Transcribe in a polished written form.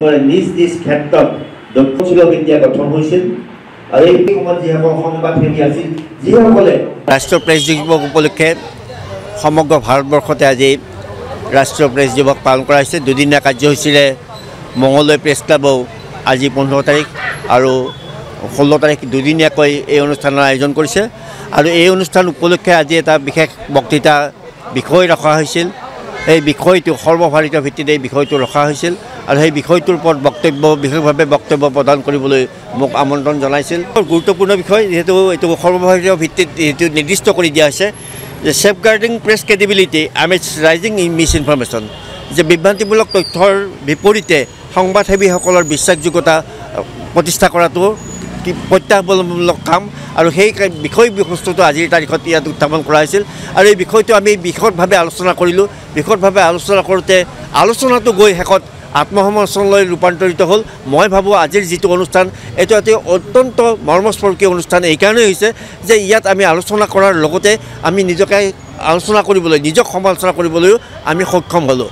নিজ নিজ ক্ষেত্ৰত দক্ষশীলক ইণ্ডিয়া গঠন হৈছিল আৰু এই সময়ত যিসকল সংবাদসেৱী আছিল যিসকলে ৰাষ্ট্ৰীয় প্ৰেছ দিৱস উপলক্ষে সমগ্ৰ ভাৰতবৰ্ষতে আজি ৰাষ্ট্ৰীয় প্ৰেছ দিৱস পালন কৰা হৈছে। দুদিনীয়া কাৰ্যসূচীৰে মঙলদৈ প্ৰেছ ক্লাবও আজি 15 তাৰিখ আৰু 16 তাৰিখ দুদিনীয়াকৈ এই অনুষ্ঠানৰ আয়োজন কৰিছে আৰু এই অনুষ্ঠান উপলক্ষে আজি এটা বিশেষ বক্তৃতা বিষয় ৰখা হৈছিল। এই বিষয়টো সৰ্বভাৰতীয় ভিত্তিত এই বিষয়টো ৰখা হৈছিল আৰু সেই বিষয়টোৰ ওপৰত বিশেষভাৱে বক্তব্য প্ৰদান কৰিবলৈ মোক আমন্ত্ৰণ জনাইছিল। গুৰুত্বপূৰ্ণ বিষয় যিহেতু এইটো সৰ্বভাৰতীয় ভিত্তিত এইটো নিৰ্দিষ্ট কৰি দিয়া হৈছে যে safeguarding press credibility এমিডছ rising miss information, যে বিভ্ৰান্তিমূলক তথ্যৰ বিপৰীতে সংবাদসেৱীসকলৰ বিশ্বাসযোগ্যতা প্ৰতিষ্ঠা কৰাটো প্ৰত্যাহ্বানমূলক কাম আৰু সেই বিষয়বস্তুটো আজিৰ তাৰিখত ইয়াত উত্থাপন কৰা হৈছিল আৰু এই বিষয়টো আমি বিশদভাৱে আলোচনা কৰিলোঁ। বিশদভাৱে আলোচনা কৰোঁতে আলোচনাটো গৈ শেষত আত্মসমালোচনালৈ ৰূপান্তৰিত হ'ল। মই ভাবোঁ আজিৰ যিটো অনুষ্ঠান এইটো এটি অত্যন্ত মৰ্মস্পৰ্শীয় অনুষ্ঠান এইকাৰণেই হৈছে যে ইয়াত আমি আলোচনা কৰাৰ লগতে আমি নিজকে আলোচনা কৰিবলৈ, নিজক সমালোচনা কৰিবলৈও আমি সক্ষম হ'লোঁ।